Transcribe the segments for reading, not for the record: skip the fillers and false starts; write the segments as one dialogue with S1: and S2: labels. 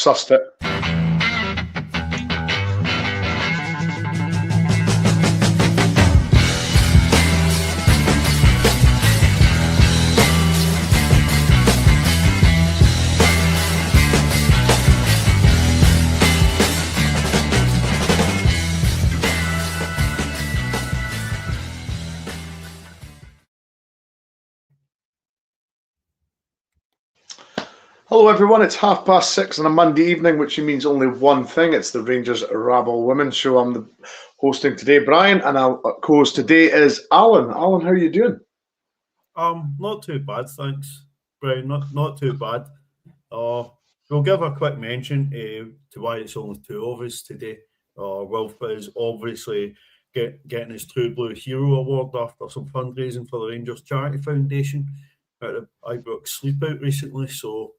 S1: sussed it. Hello everyone, it's 6:30 on a Monday evening, which means only one thing. It's the Rangers Rabble Women's Show. I'm the hosting today, Brian, and our co-host today is Alan. Alan, how are you doing?
S2: Not too bad, thanks, Brian. Not too bad. We'll give a quick mention to why it's only two of us today. Wilf is obviously getting his True Blue Hero Award after some fundraising for the Rangers Charity Foundation at the Ibrox Sleep Out recently, so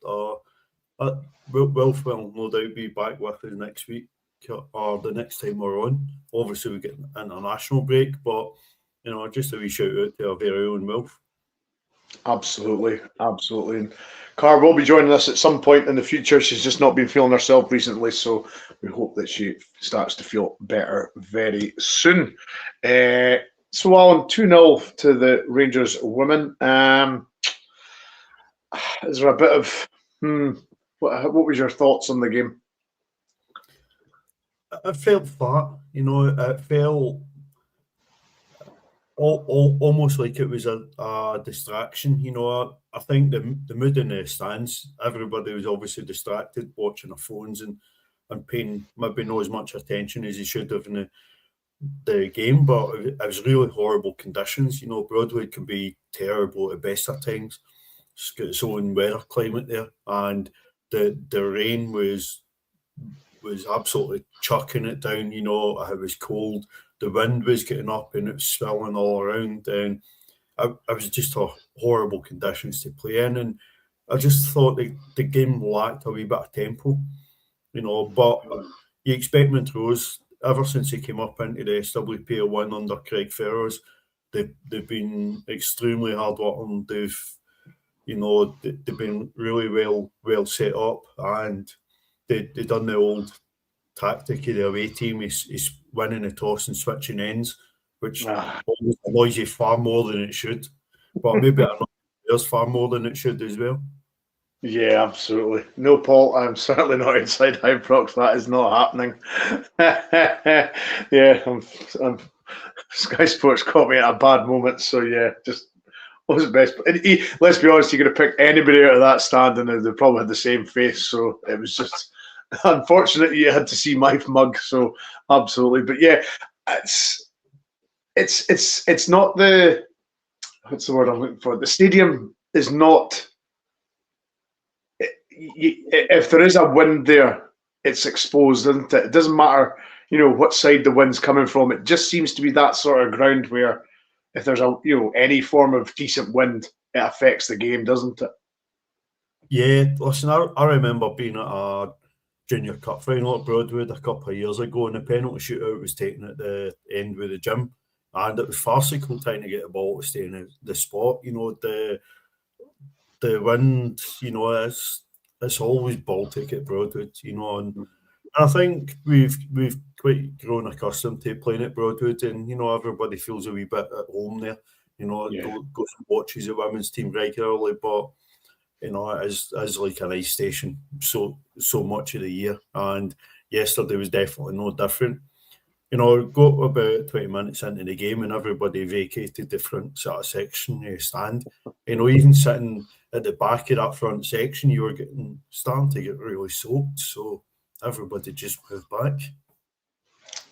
S2: Wilf will no doubt be back with us next week or the next time we're on. Obviously we get an international break, but just a wee shout out to our very own Wilf.
S1: Absolutely. And Car will be joining us at some point in the future. She's just not been feeling herself recently, so we hope that she starts to feel better very soon. So Alan, 2-0 to the Rangers women. Is there a bit of what was your thoughts on the game?
S2: It felt flat, it felt almost like it was a distraction. I think the mood in the stands, everybody was obviously distracted watching their phones and paying maybe not as much attention as they should have in the game, but it was really horrible conditions. Broadwood can be terrible at best at times. It's got its own weather climate there, and the rain was absolutely chucking it down. It was cold. The wind was getting up and it was swelling all around, and it was just horrible conditions to play in. And I just thought the game lacked a wee bit of tempo, But you expect Montrose, ever since he came up into the SWPL1 under Craig Ferrers, they've been extremely hard working. They've been really well set up, and they done the old tactic of the away team is winning the toss and switching ends, which annoys you far more than it should. But maybe it annoys players far more than it should as well.
S1: Yeah, absolutely. No, Paul, I'm certainly not inside Ibrox. That is not happening. Yeah, Sky Sports caught me at a bad moment. So yeah, just wasn't best. Let's be honest, you could have picked anybody out of that stand and they probably had the same face. So it was just unfortunate you had to see my mug. So absolutely, but yeah, it's not the, what's the word I'm looking for? The stadium is not. If there is a wind there, it's exposed, isn't it? It doesn't matter, what side the wind's coming from. It just seems to be that sort of ground where if there's any form of decent wind, it affects the game, doesn't it?
S2: Yeah, listen, I remember being at a Junior Cup final at Broadwood a couple of years ago, and the penalty shootout was taken at the end with the gym, and it was farcical trying to get the ball to stay in the spot. The wind, it's always Baltic at Broadwood, and I think we've quite grown accustomed to playing at Broadwood, and everybody feels a wee bit at home there. Goes and watches the women's team regularly, but it is like an ice station so much of the year, and yesterday was definitely no different. Got about 20 minutes into the game and everybody vacated the front sort of section stand. Even sitting at the back of that front section, you were starting to get really soaked, so everybody just moved back.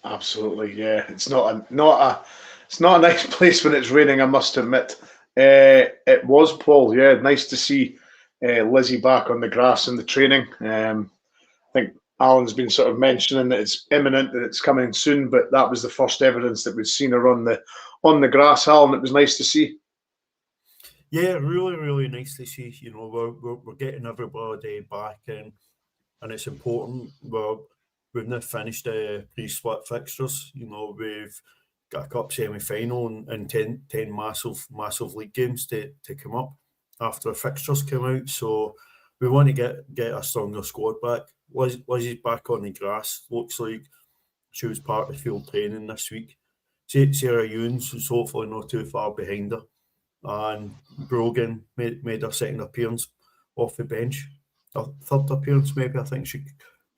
S1: Absolutely, yeah. It's not a nice place when it's raining, I must admit. It was, Paul. Yeah, nice to see Lizzie back on the grass in the training. I think Alan's been sort of mentioning that it's imminent, that it's coming soon, but that was the first evidence that we'd seen her on the grass, Alan. It was nice to see.
S2: Yeah, really, really nice to see. We're getting everybody back in, and it's important. We've now finished pre-split fixtures. We've got a cup semi-final and 10 massive league games to come up after the fixtures come out. So we want to get a stronger squad back. Lizzie's back on the grass. Looks like she was part of field training this week. Sarah Ewens is hopefully not too far behind her. And Brogan made her second appearance off the bench. Her third appearance, maybe. I think she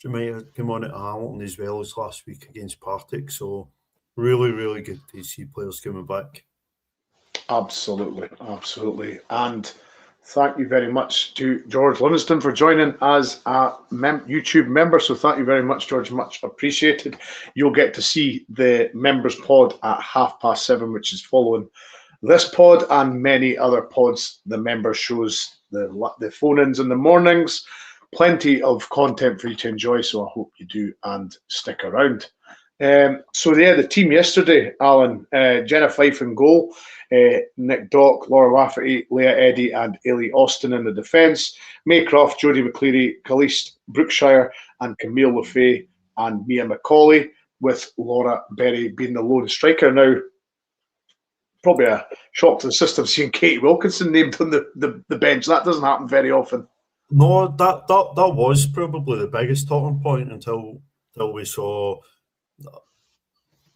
S2: might have come on at Hamilton as well as last week against Partick. So really, really good to see players coming back.
S1: Absolutely, absolutely. And thank you very much to George Livingston for joining as a YouTube member. So thank you very much, George. Much appreciated. You'll get to see the members pod at 7:30, which is following this pod and many other pods. The member shows, the phone-ins in the mornings. Plenty of content for you to enjoy. So I hope you do and stick around. The team yesterday, Alan, Jenna Fife in goal, Nick Dock, Laura Lafferty, Leah Eddy and Ailey Austin in the defence, Maycroft, Jodie McCleary, Caliste Brookshire and Camille Lefay and Mia McCauley, with Laura Berry being the lone striker. Now, probably a shock to the system seeing Katie Wilkinson named on the bench. That doesn't happen very often.
S2: No, that was probably the biggest talking point until we saw.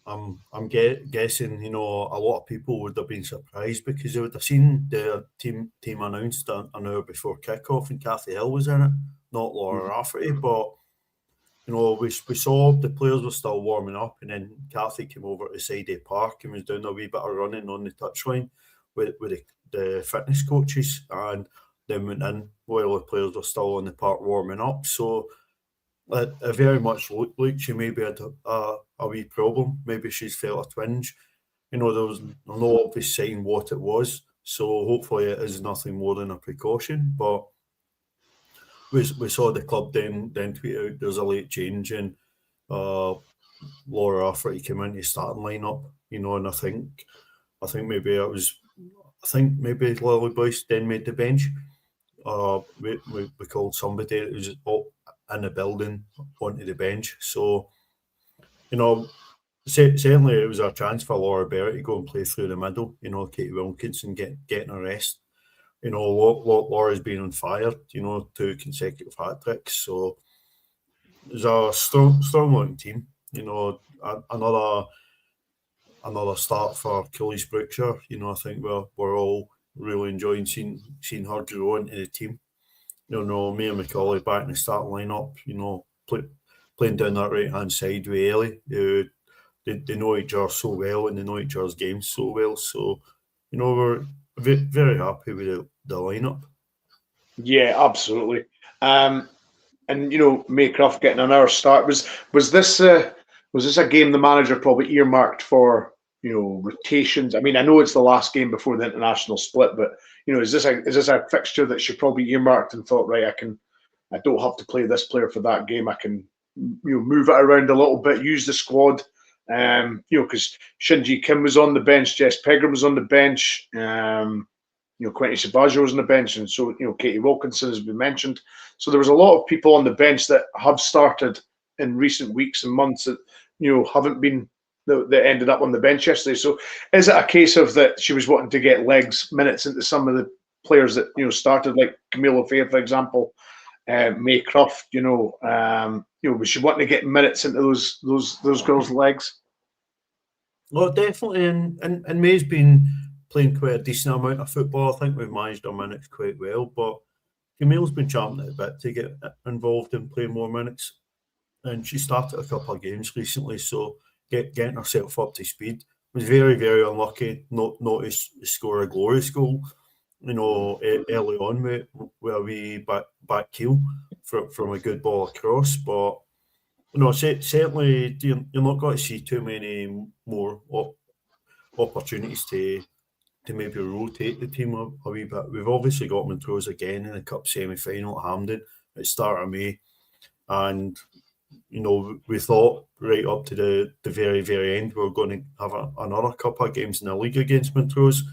S2: I'm guessing, a lot of people would have been surprised because they would have seen the team announced an hour before kickoff and Cathy Hill was in it, not Laura Rafferty. But we saw the players were still warming up, and then Cathy came over to Sidey Park and was doing a wee bit of running on the touchline with the fitness coaches, and then went in while the players were still on the park warming up. So it very much looked like she maybe had a wee problem. Maybe she's felt a twinge. There was no obvious sign what it was. So hopefully it is nothing more than a precaution. But we saw the club then tweet out there's a late change and Laura Rafferty came into starting lineup. And I think maybe it was. I think maybe Lily Boyce then made the bench. We called somebody that was in the building onto the bench. So, certainly it was a chance for Laura Berry to go and play through the middle. Katie Wilkinson getting a rest. Laura's been on fire. 2 consecutive hat tricks. So there's a strong looking team. Another start for Caliste Brookshire. I think we're all really enjoying seeing her grow into the team. Mia McCauley back in the starting lineup, playing down that right-hand side with Ellie. They know each other so well and they know each other's games so well. So, we're very happy with the lineup.
S1: Yeah, absolutely. And Maycroft getting an hour start. Was this a game the manager probably earmarked for rotations? I mean, I know it's the last game before the international split, but is this a fixture that she probably earmarked and thought, right, I don't have to play this player for that game. I can move it around a little bit, use the squad. Because Shinji Kim was on the bench, Jess Pegram was on the bench, Quentin Sabaggio was on the bench, and so Katie Wilkinson has been mentioned. So there was a lot of people on the bench that have started in recent weeks and months that haven't been. That ended up on the bench yesterday. So is it a case of that she was wanting to get minutes into some of the players that started, like Camille Lefay, for example, Maycroft? Was she wanting to get minutes into those girls' legs?
S2: Well, definitely, and May's been playing quite a decent amount of football. I think we've managed our minutes quite well, but Camille's been champing at a bit to get involved in playing more minutes, and she started a couple of games recently, so getting herself up to speed. Was very, very unlucky not to score a glorious goal, early on with a wee back heel from a good ball across. But certainly you're not going to see too many more opportunities to maybe rotate the team a wee bit. We've obviously got Montrose again in the cup semi-final at Hampden at the start of May, and we thought right up to the very, very end we were going to have another couple of games in the league against Montrose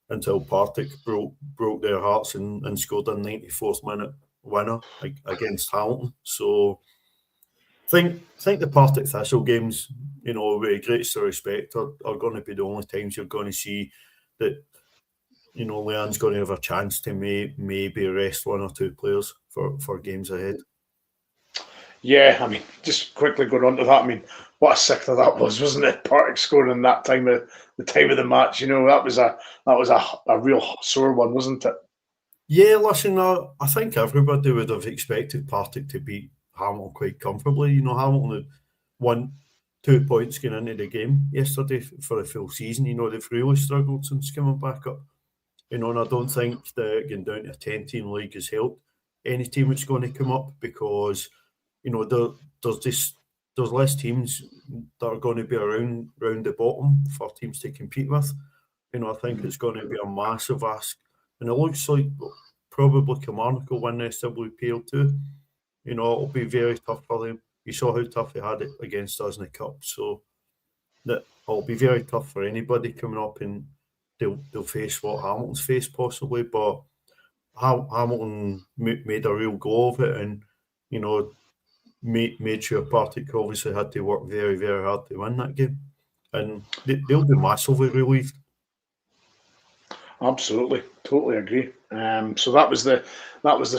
S2: until Partick broke their hearts and scored a 94th minute winner against Hamilton. So I think the Partick Thistle games, with greatest respect, are going to be the only times you're going to see that Leanne's going to have a chance to maybe rest 1 or 2 players for games ahead.
S1: Yeah, I mean, just quickly going on to that. I mean, what a sickener that was, wasn't it? Partick scoring that time of the match. That was a real sore one, wasn't it?
S2: Yeah, listen, I think everybody would have expected Partick to beat Hamilton quite comfortably. Hamilton had won 2 points going into the game yesterday for the full season. They've really struggled since coming back up. And I don't think that going down to a 10-team league has helped any team that's going to come up, because there's less teams that are going to be around the bottom for teams to compete with. I think it's going to be a massive ask, and it looks like probably Kilmarnock will win the SWPL too. It'll be very tough for them. You saw how tough they had it against us in the cup, so that it'll be very tough for anybody coming up, and they'll face what Hamilton's faced possibly. But Hamilton made a real go of it, and made sure Partick obviously had to work very, very hard to win that game, and they'll be massively relieved.
S1: Absolutely, totally agree. So that was the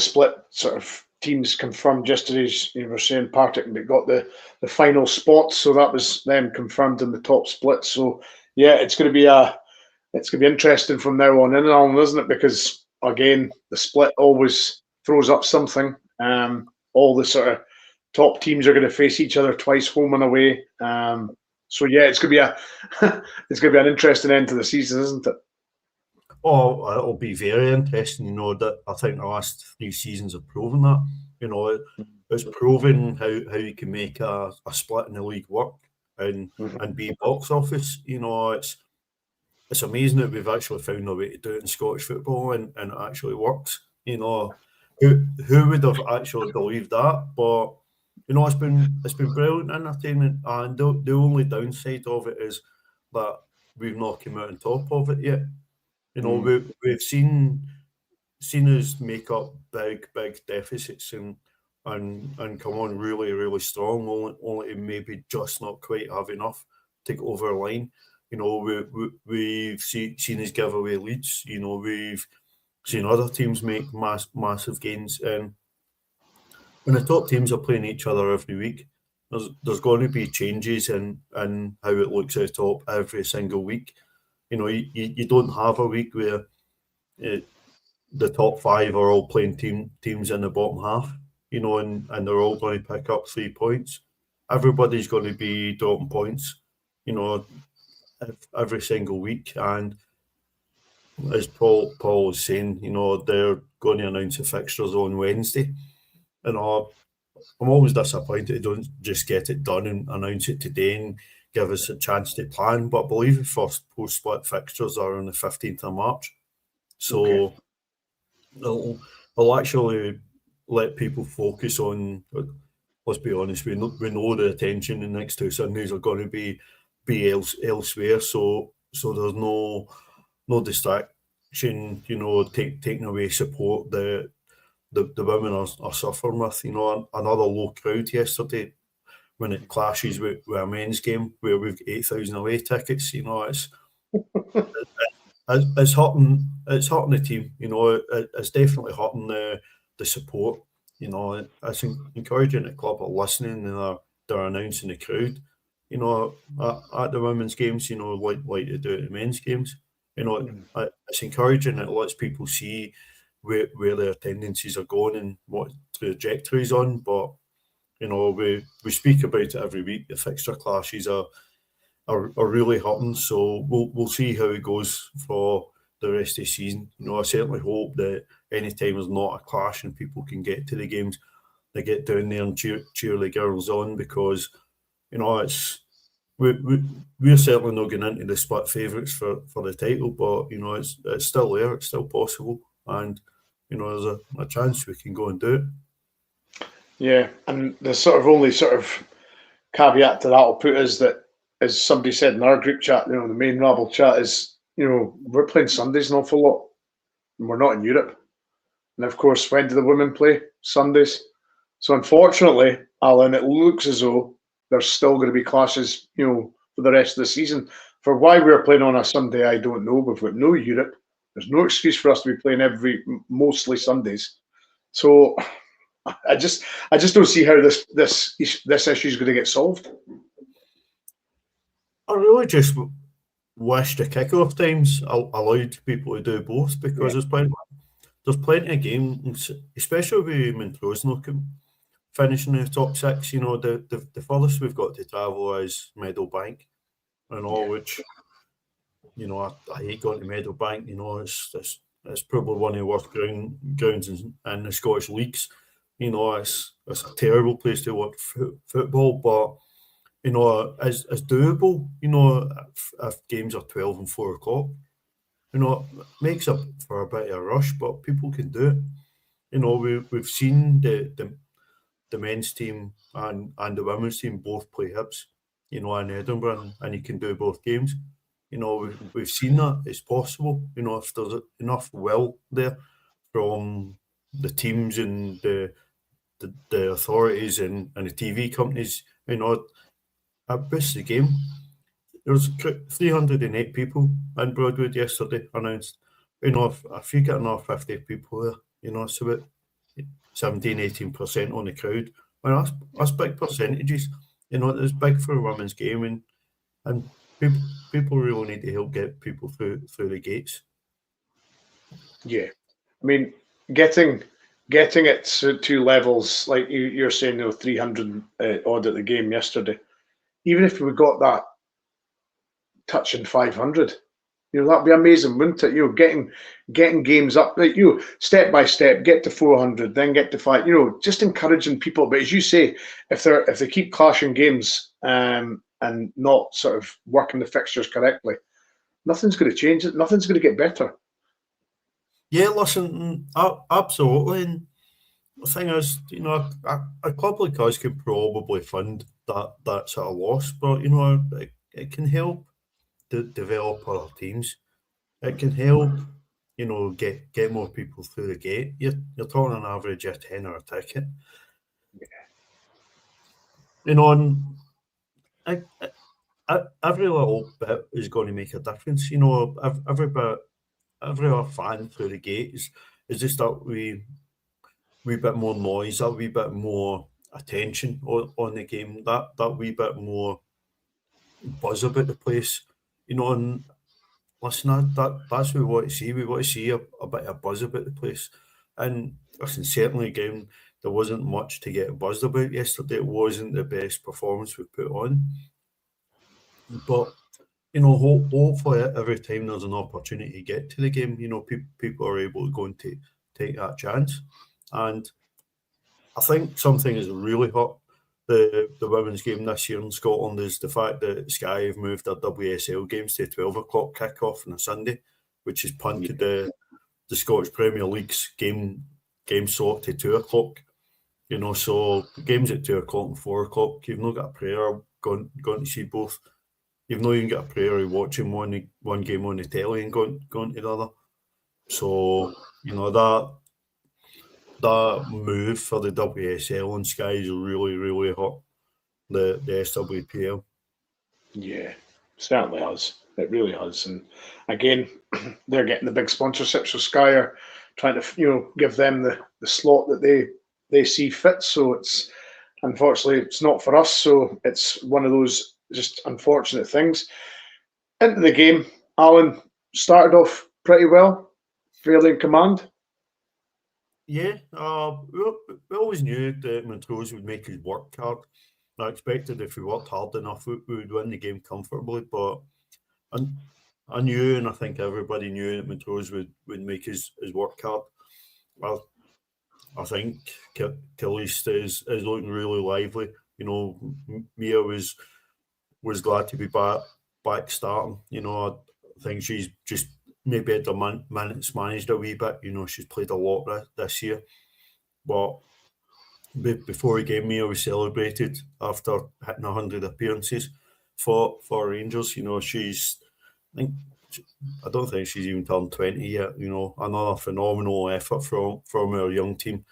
S1: split sort of teams confirmed yesterday. As you were saying, Partick got the final spot, so that was them confirmed in the top split. So yeah, it's going to be interesting from now on in, Alan, isn't it? Because again, the split always throws up something. All the sort of top teams are going to face each other twice, home and away. So yeah, it's going to be an interesting end to the season, isn't it?
S2: Oh, it'll be very interesting. That I think the last 3 seasons have proven that. It's proven how you can make a split in the league work and be box office. It's amazing that we've actually found a way to do it in Scottish football, and it actually works. Who would have actually believed that? But it's been brilliant entertainment, and the only downside of it is that we've not come out on top of it yet. We've seen us make up big deficits and come on really, really strong, only to maybe just not quite have enough to go over the line. We've seen us give away leads. We've seen other teams make massive gains. And when the top teams are playing each other every week, there's going to be changes in how it looks at the top every single week. You don't have a week where the top 5 are all playing teams in the bottom half, and they're all going to pick up 3 points. Everybody's going to be dropping points, every single week. And as Paul was saying, they're going to announce the fixtures on Wednesday. And I'm always disappointed they don't just get it done and announce it today and give us a chance to plan. But I believe the first post-split fixtures are on the 15th of March. So it'll actually let people focus on, let's be honest, we know the attention in the next 2 Sundays are going to be elsewhere. So there's no distraction, taking away support the women are suffering with. Another low crowd yesterday when it clashes with a men's game where we've got 8,000 away tickets. It's hurting the team. It's definitely hurting the support. It's encouraging the club are listening and they're announcing the crowd. At the women's games, like they do at the men's games. It's encouraging. It lets people see where their tendencies are going and what trajectories on. But we speak about it every week. The fixture clashes are really hurting. So we'll see how it goes for the rest of the season. I certainly hope that any time there's not a clash and people can get to the games, they get down there and cheer the girls on, because it's we're certainly not going into the split favourites for the title, but it's still there, it's still possible, and there's a chance we can go and do it.
S1: Yeah, and the only caveat to that I'll put is that, as somebody said in our group chat, the main Rabble chat is, we're playing Sundays an awful lot, and we're not in Europe. And of course, when do the women play? Sundays. So unfortunately, Alan, it looks as though there's still going to be clashes, for the rest of the season. For why we're playing on a Sunday, I don't know. We've got no Europe. There's no excuse for us to be playing mostly Sundays. So I just don't see how this issue is going to get solved.
S2: I really just wish the kickoff times allowed people to do both, because there's plenty of games, especially with Montrose finishing in the top six. You know, the furthest we've got to travel is Meadowbank, and all, which, you know, I hate going to Meadowbank. You know, it's probably one of the worst grounds in the Scottish leagues. You know, it's a terrible place to watch football, but, you know, it's doable. You know, if games are 12 and 4 o'clock, you know, it makes up for a bit of a rush, but people can do it. You know, we've seen the men's team and the women's team both play Hibs, you know, in Edinburgh, and you can do both games. You know, we've seen that it's possible. You know, if there's enough will there from the teams and the authorities and the TV companies, you know, it boosts the game. There was 308 people in Broadwood yesterday announced. You know, if you get another 50 people there, you know, it's about 17-18% on the crowd. Well, that's big percentages. You know, it's big for a women's game, and people really need to help get people through the gates.
S1: Yeah, I mean, getting it to levels like you're saying, 300 odd at the game yesterday. Even if we got that touching 500, that'd be amazing, wouldn't it? Getting games up, step by step, get to 400, then get to 5. Just encouraging people. But as you say, if they keep clashing games and not sort of working the fixtures correctly, nothing's going to change it. Nothing's going to get better.
S2: Yeah, listen, absolutely. And the thing is, a club like us could probably fund that sort of loss, but it can help to develop other teams. It can help, get more people through the gate. You're talking an average of £10 a ticket. And every little bit is going to make a difference. Every fan through the gate is just that wee bit more noise, that wee bit more attention on the game, that wee bit more buzz about the place. And listen, that's what we want to see. We want to see a bit of buzz about the place. And listen, certainly again, there wasn't much to get buzzed about yesterday. It wasn't the best performance we put on. But hopefully every time there's an opportunity to get to the game, people are able to go and take that chance. And I think something has really hurt the women's game this year in Scotland is the fact that Sky have moved their WSL games to 12 o'clock kick-off on a Sunday, which has punted the Scottish Premier League's game slot to 2 o'clock. So games at 2 o'clock and 4 o'clock, you've not got a prayer going to see both. You've not even got a prayer of watching one game on the telly and going to the other. So, that move for the WSL and Sky is really, really hurt the SWPL.
S1: Yeah, certainly has. It really has. And again, they're getting the big sponsorships. So Sky are trying to, give them the slot that they see fit. So unfortunately, it's not for us. So it's one of those just unfortunate things. Into the game, Alan started off pretty well, fairly in command.
S2: Yeah, we always knew that Montrose would make his work hard. I expected if we worked hard enough, we would win the game comfortably. But I knew, and I think everybody knew, that Montrose would make his work hard. I think Caliste is looking really lively. Mia was glad to be back starting. I think she's just maybe had the minutes managed a wee bit. She's played a lot this year. But before the game, Mia was celebrated after hitting 100 appearances for Rangers. I don't think she's even turned 20 yet. Another phenomenal effort from our young team.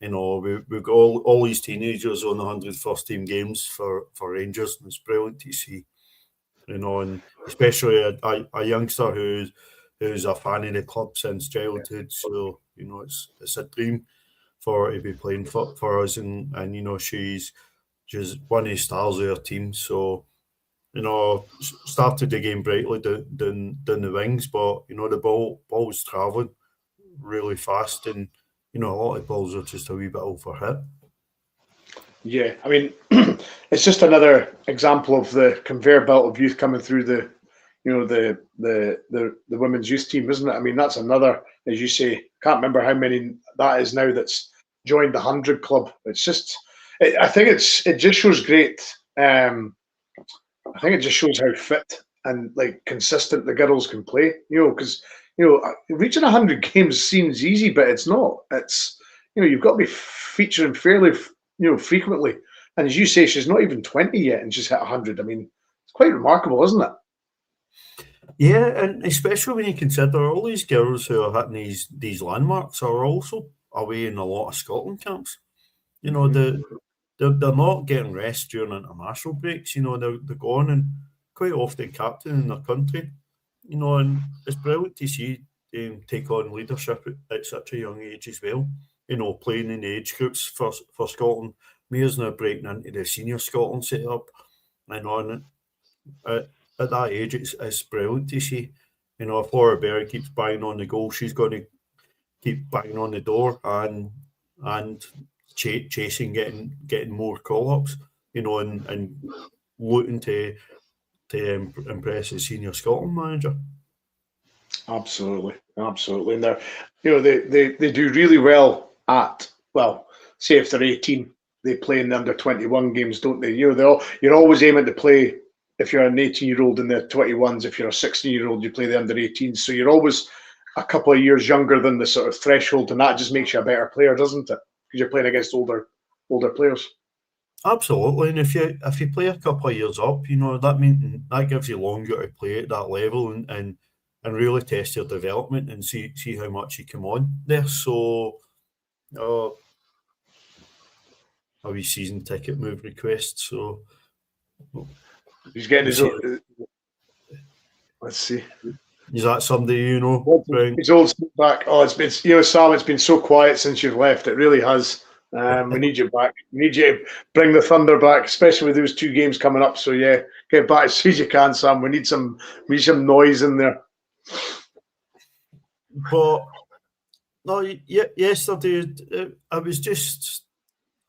S2: We've got all these teenagers on the 100 first team games for Rangers, and it's brilliant to see. And especially a youngster who's a fan of the club since childhood. So it's a dream for her to be playing for us, and you know, she's one of the stars of our team. So, you know, started the game brightly down the wings, but you know, the ball was travelling really fast, and you know, a lot of balls are just a wee bit overhit.
S1: Yeah, I mean, it's just another example of the conveyor belt of youth coming through the women's youth team, isn't it? I mean, that's another, as you say, can't remember how many that is now that's joined the 100 club. It's just, I think it just shows great. I think it just shows how fit and like consistent the girls can play. You know, because reaching 100 games seems easy, but it's not. It's you've got to be featuring fairly frequently. And as you say, she's not even 20 yet, and she's hit 100. I mean, it's quite remarkable, isn't it?
S2: Yeah, and especially when you consider all these girls who are hitting these landmarks are also away in a lot of Scotland camps. You know, they're not getting rest during international breaks. You know, they're going and quite often captaining their country. You know, and it's brilliant to see them take on leadership at such a young age as well. You know, playing in the age groups for Scotland. Mia's now breaking into the senior Scotland setup, and on at that age, it's brilliant to see. You know, if Laura Berry keeps banging on the goal, she's going to keep banging on the door and chasing, getting more call ups. You know, and looking to impress the senior Scotland manager.
S1: Absolutely, and they do really well at, well, say if they're 18, they play in the under 21 games, don't they? You're always aiming to play. If you're an 18-year-old in the 21s, if you're a 16-year-old, you play the under 18s. So you're always a couple of years younger than the sort of threshold, and that just makes you a better player, doesn't it? Because you're playing against older players.
S2: Absolutely, and if you play a couple of years up, you know, that gives you longer to play at that level and really test your development and see how much you come on there. So, a wee season ticket move request. So
S1: he's getting his own. Let's see.
S2: Is that somebody you know?
S1: His old back. Oh, it's been Sam. It's been so quiet since you've left. It really has. We need you back. We need you to bring the Thunder back, especially with those 2 games coming up. So yeah, get back as soon as you can, Sam. We need some noise in there.
S2: But no, yesterday I was just,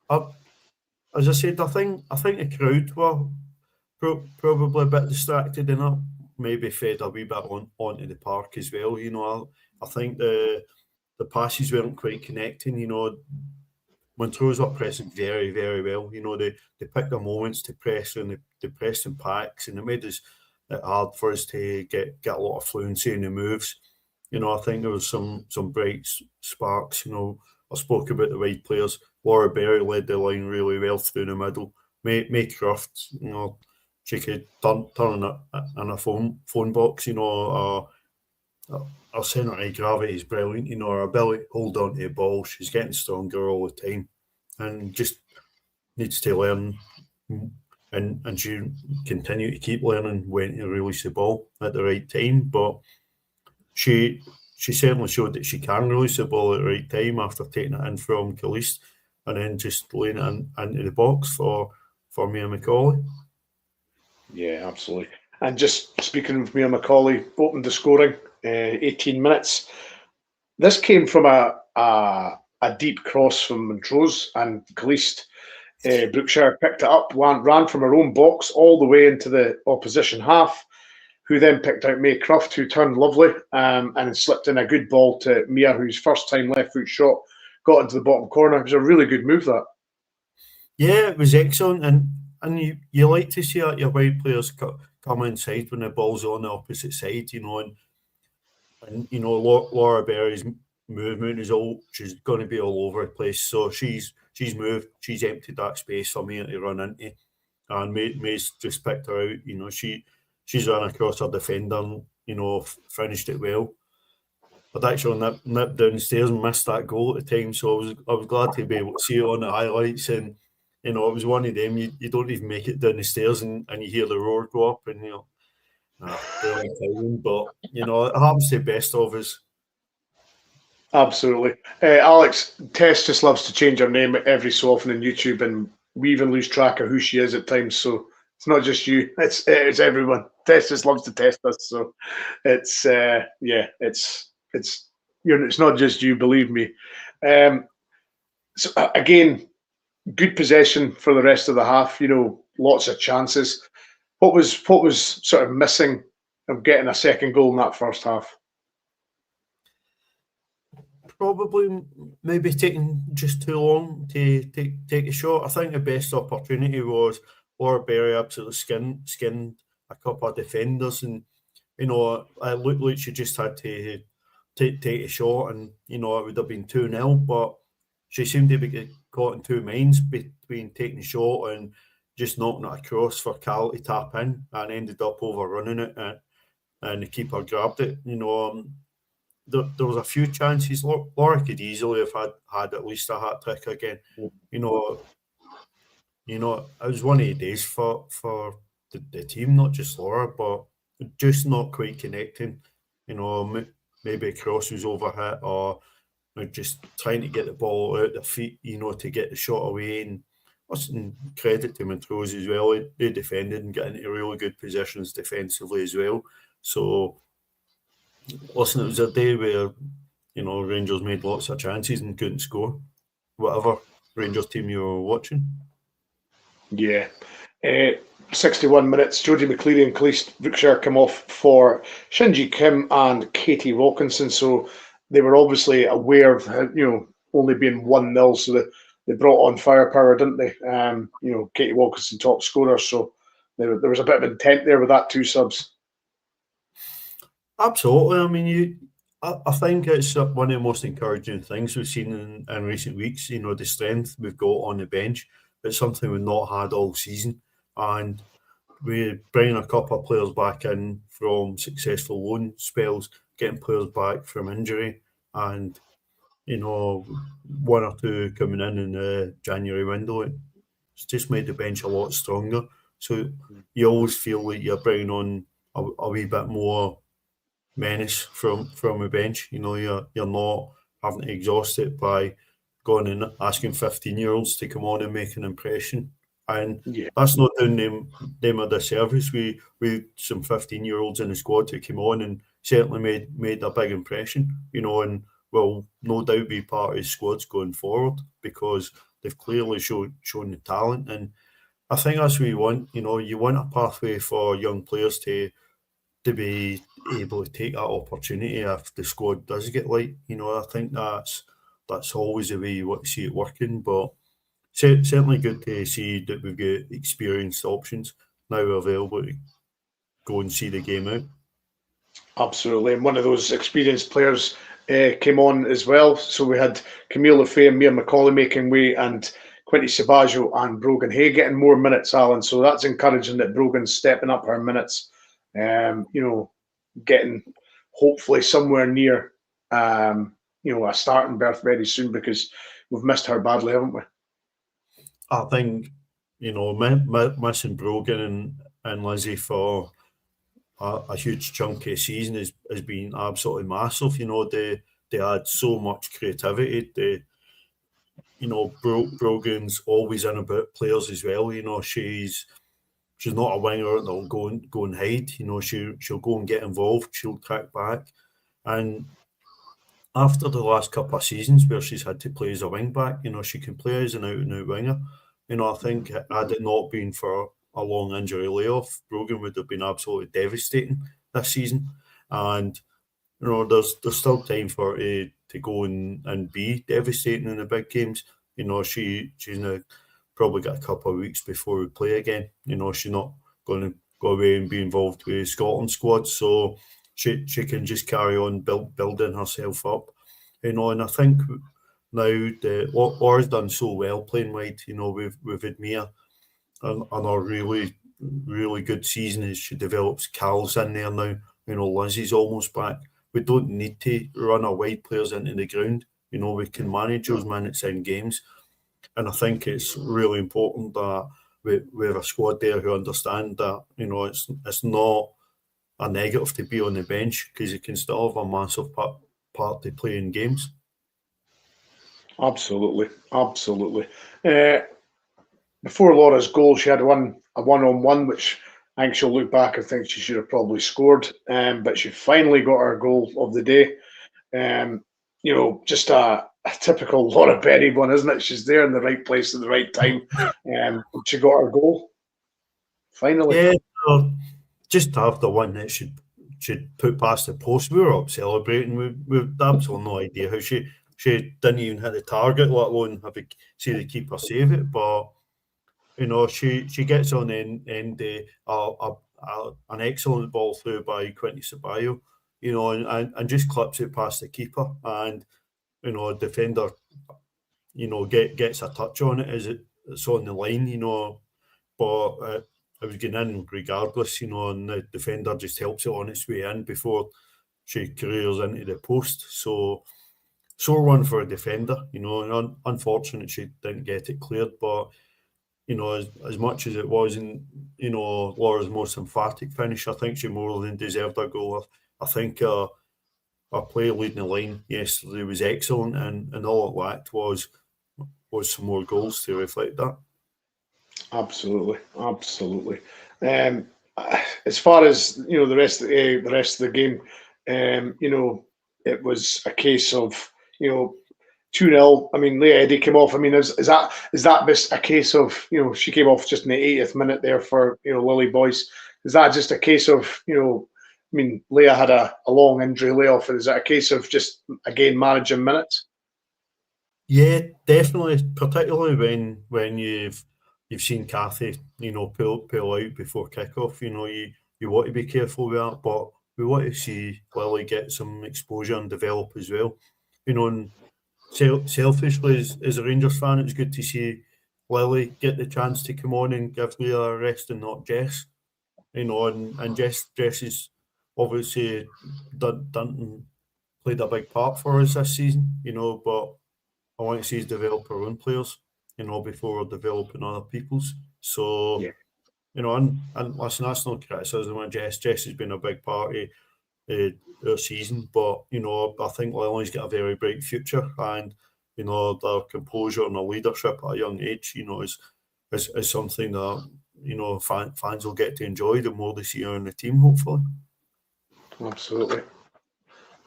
S2: as I said, I think the crowd were probably a bit distracted enough. Maybe fed a wee bit onto the park as well. You know, I think the passes weren't quite connecting. You know, Montrose were pressing very, very well. You know, they picked their moments to press, and they pressed in packs, and it made it hard for us to get a lot of fluency in the moves. You know, I think there was some bright sparks. You know, I spoke about the wide players. Laura Berry led the line really well through the middle. May Croft, you know, she could turn in a phone box. You know, our centre of gravity is brilliant. You know, her ability to hold on to the ball. She's getting stronger all the time, and just needs to learn. And she continue to keep learning when to release the ball at the right time. But she certainly showed that she can release the ball at the right time after taking it in from Caliste and then just laying it into the box for Mia McCauley.
S1: Yeah, absolutely. And just speaking of Mia McCauley, opened the scoring, 18 minutes. This came from a deep cross from Montrose, and Caliste Brookshire picked it up, ran from her own box all the way into the opposition half, who then picked out May Croft, who turned lovely and slipped in a good ball to Mia, whose first time left foot shot got into the bottom corner. It was a really good move, that.
S2: Yeah, it was excellent, and you like to see your wide players come inside when the ball's on the opposite side, you know, and you know, Laura Berry's movement she's going to be all over the place. So she's moved, she's emptied that space for Mia to run into, and May's just picked her out. You know, she's run across her defender and, you know, finished it well. I'd actually nipped downstairs and missed that goal at the time, so I was glad to be able to see it on the highlights. And you know, it was one of them, you don't even make it down the stairs and you hear the roar go up, and you know, but you know, it happens to the best of us.
S1: Absolutely. Alex, Tess just loves to change her name every so often in YouTube, and we even lose track of who she is at times. So it's not just you; it's everyone. Tess just loves to test us. So it's yeah, it's it's not just you. Believe me. So again, good possession for the rest of the half. Lots of chances. What was sort of missing of getting a second goal in that first half?
S2: Probably maybe taking just too long to take a shot. I think the best opportunity was Laura Berry absolutely skinned a couple of defenders, and it looked like she just had to take a shot, and it would have been 2-0, but she seemed to be caught in two minds between taking a shot and just knocking it across for Cal to tap in, and ended up overrunning it, and the keeper grabbed it. There was a few chances. Laura could easily have had at least a hat trick again. It was one of the days for the team, not just Laura, but just not quite connecting. Maybe a cross was overhit, or just trying to get the ball out their feet, to get the shot away. And listen, credit to Montrose as well. They defended and got into really good positions defensively as well. So, listen, it was a day where, Rangers made lots of chances and couldn't score. Whatever Rangers team you were watching.
S1: Yeah. 61 minutes, Jodie McCleary and Khalees Fixture come off for Shinji Kim and Katie Wilkinson. So they were obviously aware of, only being 1-0. So they brought on firepower, didn't they? Katie Wilkinson top scorer. So there was a bit of intent there with that two subs.
S2: Absolutely. I mean, I think it's one of the most encouraging things we've seen in recent weeks. The strength we've got on the bench. It's something we've not had all season. And we're bringing a couple of players back in from successful loan spells, getting players back from injury, and, one or two coming in the January window. It's just made the bench a lot stronger. So you always feel like you're bringing on a wee bit more menace from a bench. You're not having to exhaust it by going and asking 15-year-olds to come on and make an impression. And that's not doing them a disservice. We some 15-year-olds in the squad who came on and certainly made a big impression, and will no doubt be part of his squads going forward, because they've clearly shown the talent. And I think that's what you want. You want a pathway for young players to be able to take that opportunity if the squad does get light. I think that's always the way you want to see it working. But certainly good to see that we've got experienced options now available to go and see the game out.
S1: Absolutely. And one of those experienced players came on as well. So we had Camille Lefay and Mia McCauley making way, and Quinty Sabaggio and Brogan Hay getting more minutes, Alan. So that's encouraging that Brogan's stepping up her minutes. Getting hopefully somewhere near, a starting berth very soon, because we've missed her badly, haven't we?
S2: I think, missing Brogan and Lizzie for a huge chunk of the season has been absolutely massive. They had so much creativity. Brogan's always in about players as well. She's not a winger that'll go and hide. She'll go and get involved. She'll track back. And after the last couple of seasons where she's had to play as a wing back, she can play as an out-and-out winger. I think had it not been for a long injury layoff, Brogan would have been absolutely devastating this season. And there's still time for her to go and be devastating in the big games. She's now probably got a couple of weeks before we play again. She's not going to go away and be involved with Scotland squad, so she can just carry on building herself up. And I think now Laura's done so well playing wide. We've had Mia on a really, really good season as she develops. Cal's in there now. Lizzie's almost back. We don't need to run our wide players into the ground. We can manage those minutes in games. And I think it's really important that we have a squad there who understand that, it's not a negative to be on the bench, because you can still have a massive part to play in games.
S1: Absolutely, absolutely. Before Laura's goal, she had a one-on-one, which I think she'll look back and think she should have probably scored. But she finally got her goal of the day. Just a typical Laura Berry one, isn't it? She's there in the right place at the right time. She got her goal. Finally.
S2: Yeah, just after one that should put past the post. We were up celebrating. We've absolutely no idea how she didn't even hit the target, let alone have to see the keeper save it. But she gets on end an excellent ball through by Quinty Ceballos, and just clips it past the keeper, and defender, gets a touch on it as it's on the line, but it was going in regardless, and the defender just helps it on its way in before she careers into the post. So sore one for a defender, and unfortunate she didn't get it cleared, but as much as it wasn't, Laura's most emphatic finish, I think she more than deserved a goal. I think our play leading the line yesterday was excellent, and all it lacked was some more goals to reflect that.
S1: Absolutely. As far as the rest of the game, it was a case of 2-0. I mean, Leah Eddy came off. I mean, is that a case of she came off just in the 80th minute there for Lily Boyce? Is that just a case of I mean, Leah had a long injury layoff. Is that a case of just again managing minutes?
S2: Yeah, definitely. Particularly when you've seen Cathy, pull out before kickoff. You want to be careful with that, but we want to see Lily get some exposure and develop as well. And selfishly, as a Rangers fan, it was good to see Lily get the chance to come on and give Leah a rest and not Jess. And Jess is obviously done played a big part for us this season, but I want to see us develop our own players, before developing other people's. So,
S1: yeah.
S2: And listen, that's no criticism of Jess. Jess has been a big part of our season, but I think Lily's got a very bright future, and their composure and their leadership at a young age, is something that fans will get to enjoy the more they see her in the team, hopefully.
S1: Absolutely.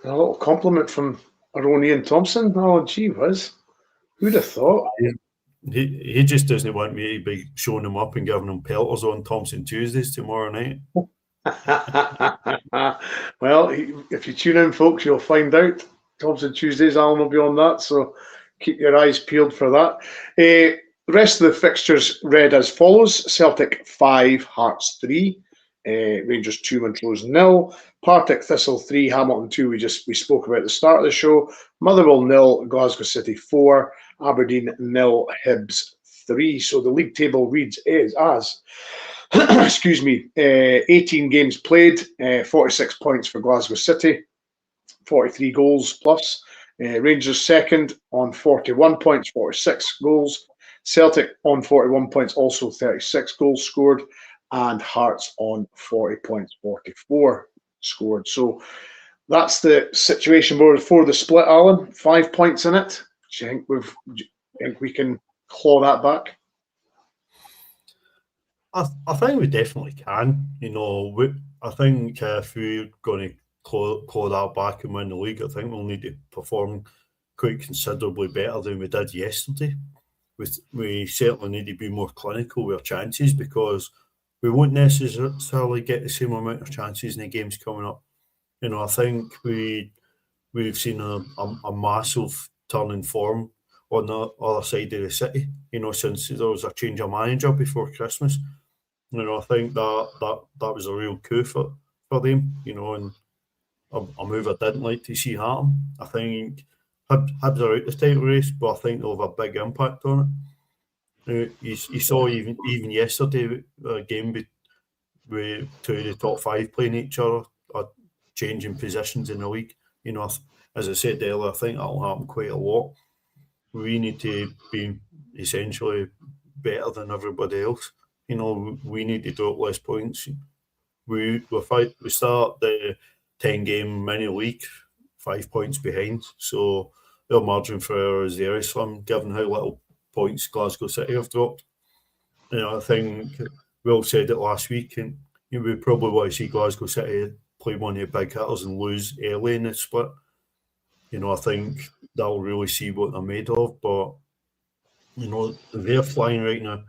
S1: And a little compliment from our own Ian Thompson. Oh, gee whiz. Who'd have thought?
S2: He just doesn't want me to be showing him up and giving him pelters on Thompson Tuesdays tomorrow night.
S1: Well, if you tune in, folks, you'll find out. Thompson Tuesdays, Alan will be on that, so keep your eyes peeled for that. The rest of the fixtures read as follows: Celtic 5, Hearts 3, Rangers 2, Montrose 0, Partick Thistle 3, Hamilton 2. We spoke about at the start of the show. Motherwell 0, Glasgow City 4, Aberdeen 0, Hibs 3. So the league table reads as 18 games played, 46 points for Glasgow City, 43 goals plus. Rangers second on 41 points, 46 goals. Celtic on 41 points, also 36 goals scored. And Hearts on 40 points, 44 scored. So that's the situation before the split, Alan. 5 points in it. Do you think we can claw that back?
S2: I think we definitely can. I think if we're going to claw that back and win the league, I think we'll need to perform quite considerably better than we did yesterday. We certainly need to be more clinical with our chances, because we won't necessarily get the same amount of chances in the games coming up. I think we've seen a massive turn in form on the other side of the city, since there was a change of manager before Christmas. I think that was a real coup for them, and a move I didn't like to see happen. I think Hibs are out the title race, but I think they'll have a big impact on it. You saw even yesterday a game with two of the top 5 playing each other, changing positions in the league. As I said earlier, I think that'll happen quite a lot. We need to be essentially better than everybody else. We need to drop less points. We start the 10-game mini league 5 points behind. So their margin for error is very slim, given how little points Glasgow City have dropped. I think Will said it last week, and we probably want to see Glasgow City play one of the big hitters and lose early in the split. I think that'll really see what they're made of. But they're flying right now.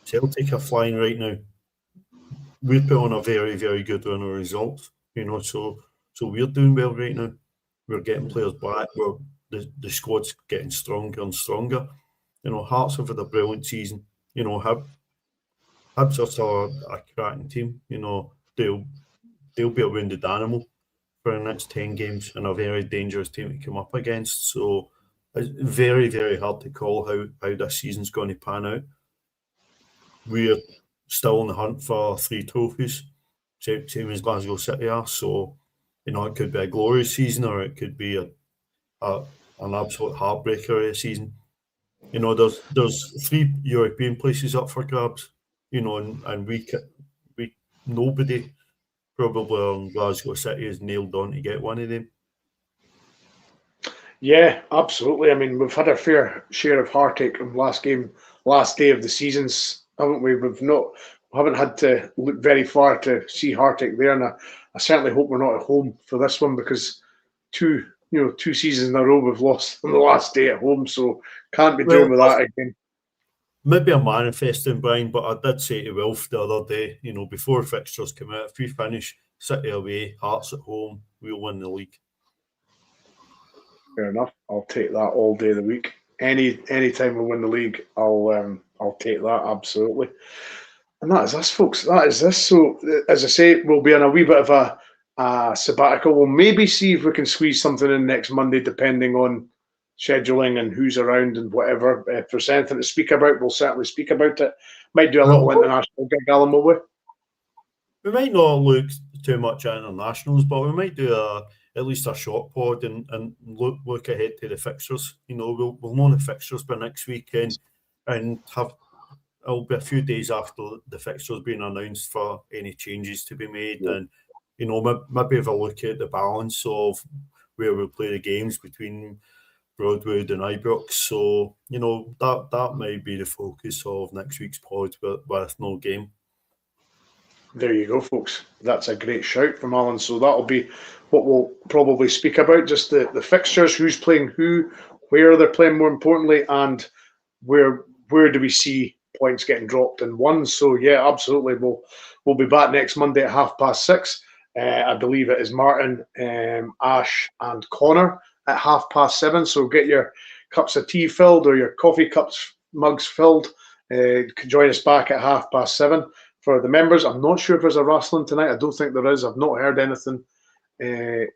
S2: Celtic are flying right now. We're put on a very, very good run of results. So we're doing well right now. We're getting players back. The squad's getting stronger and stronger. Hearts have had a brilliant season. Hibs are still a cracking team. They'll be a wounded animal for the next 10 games and a very dangerous team to come up against. So it's very, very hard to call how this season's going to pan out. We're still on the hunt for 3 trophies, same as Glasgow City are. So, it could be a glorious season or it could be an absolute heartbreaker of a season. There's 3 European places up for grabs, and we nobody probably on Glasgow City is nailed on to get one of them.
S1: Yeah, absolutely. I mean, we've had our fair share of heartache in last day of the seasons, haven't we? We haven't had to look very far to see heartache there, and I certainly hope we're not at home for this one, because 2 seasons in a row we've lost on the last day at home, so can't be doing with that again.
S2: Maybe I'm manifesting, Brian, but I did say to Wilf the other day, before fixtures come out, if we finish City away, Hearts at home, we'll win the league.
S1: Fair enough. I'll take that all day of the week. Any time we win the league, I'll take that, absolutely. And that is us, folks. That is this. So, as I say, we'll be on a wee bit of a sabbatical. We'll maybe see if we can squeeze something in next Monday, depending on scheduling and who's around and whatever. If there's anything to speak about, we'll certainly speak about it. Might do a little international gig, Alan, will we?
S2: We might not look too much at internationals, but we might do at least a short pod and look ahead to the fixtures. We'll know the fixtures by next weekend, and it'll be a few days after the fixtures being announced for any changes to be made. Yeah. And maybe have a look at the balance of where we'll play the games between Broadwood and Ibrox. So that might be the focus of next week's pod, but with no game.
S1: There you go, folks. That's a great shout from Alan. So that'll be what we'll probably speak about, just the fixtures, who's playing who, where they're playing more importantly, and where do we see points getting dropped and won. So yeah, absolutely. We'll be back next Monday at 6:30. I believe it is Martin, Ash and Connor at 7:30. So get your cups of tea filled or your coffee mugs filled. Join us back at 7:30. For the members, I'm not sure if there's a wrestling tonight. I don't think there is. I've not heard anything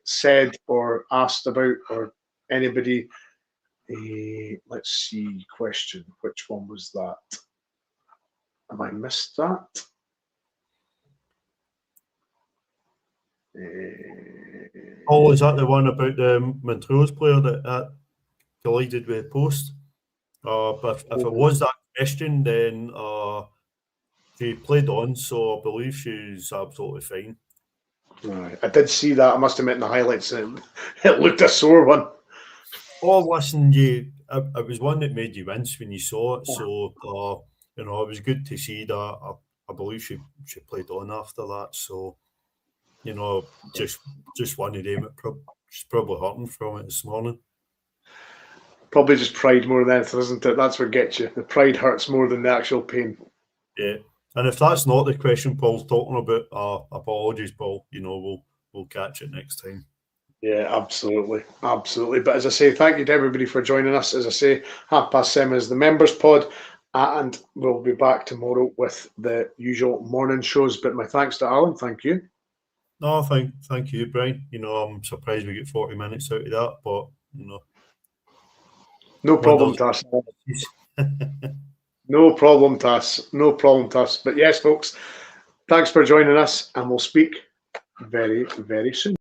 S1: said or asked about, or anybody. Let's see. Question. Which one was that? Have I missed that?
S2: Oh, is that the one about the Montrose player that collided with the post? But if it was that question, then she played on, so I believe she's absolutely fine.
S1: Right. I did see that. I must admit, in the highlights, it looked a sore one.
S2: Oh, listen, it was one that made you wince when you saw it. So, it was good to see that. I believe she played on after that. So, just one of them. She's probably hurting from it this morning.
S1: Probably just pride more than anything, isn't it? That's what gets you. The pride hurts more than the actual pain.
S2: Yeah. And if that's not the question Paul's talking about, apologies, Paul. We'll catch it next time.
S1: Yeah, absolutely. Absolutely. But as I say, thank you to everybody for joining us. As I say, 7:30 is the members pod, and we'll be back tomorrow with the usual morning shows. But my thanks to Alan. Thank you.
S2: No, thank you, Brian. I'm surprised we get 40 minutes out of that, but
S1: no problem to us. No problem to us. No problem to us. But yes, folks, thanks for joining us, and we'll speak very, very soon.